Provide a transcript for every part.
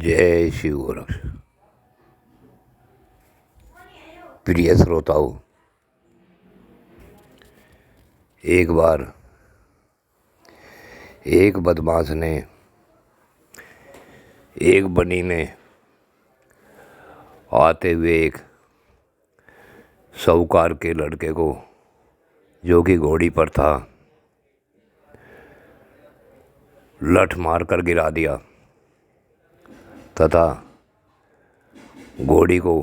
जय शिव गोरक्ष। प्रिय श्रोताओं, एक बार एक बदमाश ने एक बनी में आते हुए एक साहूकार के लड़के को, जो कि घोड़ी पर था, लठ मार कर गिरा दिया तथा घोड़ी को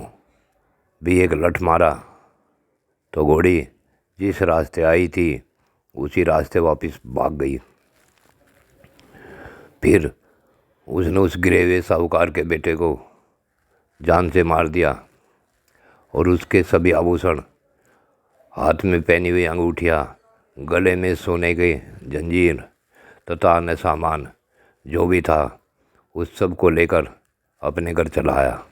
भी एक लठ मारा तो घोड़ी जिस रास्ते आई थी उसी रास्ते वापस भाग गई। फिर उसने उस गिरे हुए साहूकार के बेटे को जान से मार दिया और उसके सभी आभूषण, हाथ में पहनी हुई अंगूठियाँ, गले में सोने के जंजीर तथा अन्य सामान जो भी था उस सब को लेकर अपने घर चला आया।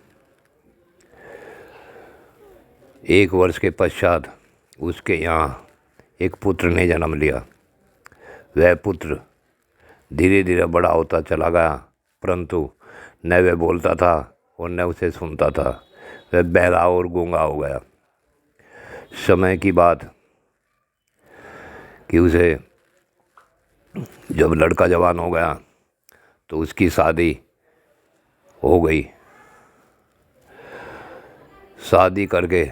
1 वर्ष के पश्चात उसके यहाँ एक पुत्र ने जन्म लिया। वह पुत्र धीरे धीरे बड़ा होता चला गया, परंतु न वह बोलता था और न उसे सुनता था। वह बहरा और गूंगा हो गया। समय की बात कि उसे जब लड़का जवान हो गया तो उसकी शादी हो गई। शादी करके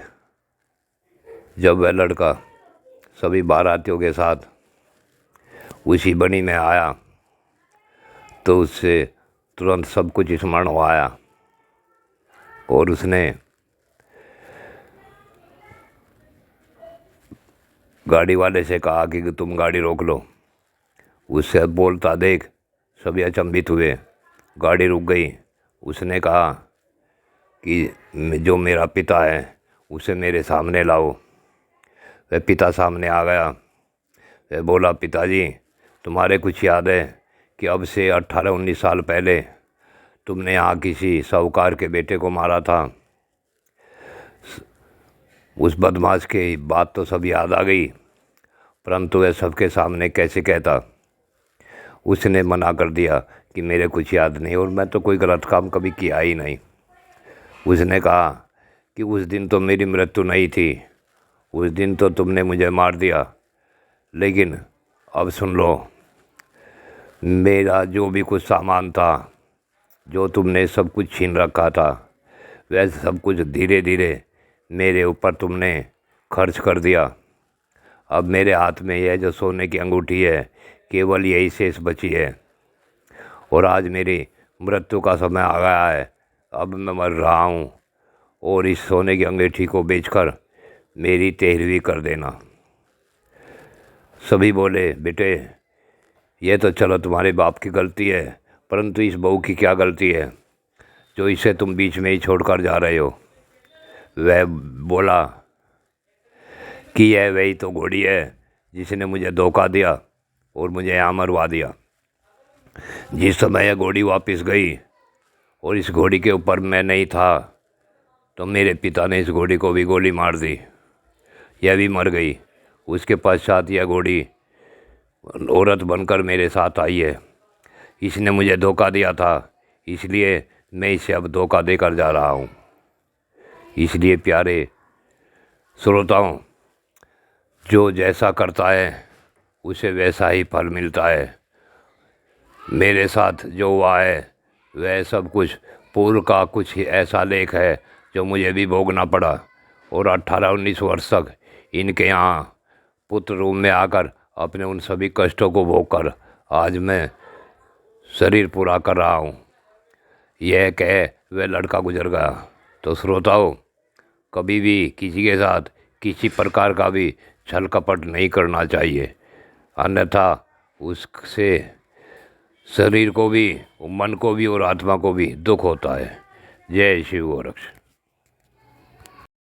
जब वह लड़का सभी बारातियों के साथ उसी बनी में आया तो उससे तुरंत सब कुछ स्मरण हो आया और उसने गाड़ी वाले से कहा कि तुम गाड़ी रोक लो। उससे बोलता देख सभी अचंभित हुए। गाड़ी रुक गई। उसने कहा कि जो मेरा पिता है उसे मेरे सामने लाओ। वह पिता सामने आ गया। वह बोला, पिताजी, तुम्हारे कुछ याद है कि अब से 18-19 साल पहले तुमने यहाँ किसी साहूकार के बेटे को मारा था। उस बदमाश की बात तो सब याद आ गई, परंतु वह सबके सामने कैसे कहता। उसने मना कर दिया कि मेरे कुछ याद नहीं और मैं तो कोई गलत काम कभी किया ही नहीं। उसने कहा कि उस दिन तो मेरी मृत्यु नहीं थी, उस दिन तो तुमने मुझे मार दिया, लेकिन अब सुन लो, मेरा जो भी कुछ सामान था, जो तुमने सब कुछ छीन रखा था, वह सब कुछ धीरे धीरे मेरे ऊपर तुमने खर्च कर दिया। अब मेरे हाथ में यह जो सोने की अंगूठी है, केवल यही शेष बची है और आज मेरी मृत्यु का समय आ गया है। अब मैं मर रहा हूँ और इस सोने की अंगूठी को बेचकर मेरी 13वीं कर देना। सभी बोले, बेटे, यह तो चलो तुम्हारे बाप की गलती है, परंतु इस बहू की क्या गलती है जो इसे तुम बीच में ही छोड़कर जा रहे हो। वह बोला कि यह वही तो घोड़ी है जिसने मुझे धोखा दिया और मुझे यहाँ मरवा दिया। जिस समय यह घोड़ी वापस गई और इस घोड़ी के ऊपर मैं नहीं था तो मेरे पिता ने इस घोड़ी को भी गोली मार दी। यह भी मर गई। उसके पश्चात यह घोड़ी औरत बनकर मेरे साथ आई है। इसने मुझे धोखा दिया था, इसलिए मैं इसे अब धोखा देकर जा रहा हूँ। इसलिए प्यारे श्रोताओं, जो जैसा करता है उसे वैसा ही फल मिलता है। मेरे साथ जो हुआ है वह सब कुछ पूर्व का कुछ ऐसा लेख है जो मुझे भी भोगना पड़ा और 18-19 वर्ष तक इनके यहाँ पुत्र रूप में आकर अपने उन सभी कष्टों को भोगकर आज मैं शरीर पूरा कर रहा हूँ। यह कह वह लड़का गुजर गया। तो श्रोताओं, कभी भी किसी के साथ किसी प्रकार का भी छल कपट नहीं करना चाहिए, अन्यथा उससे शरीर को भी, मन को भी और आत्मा को भी दुख होता है। जय शिव गोरक्ष।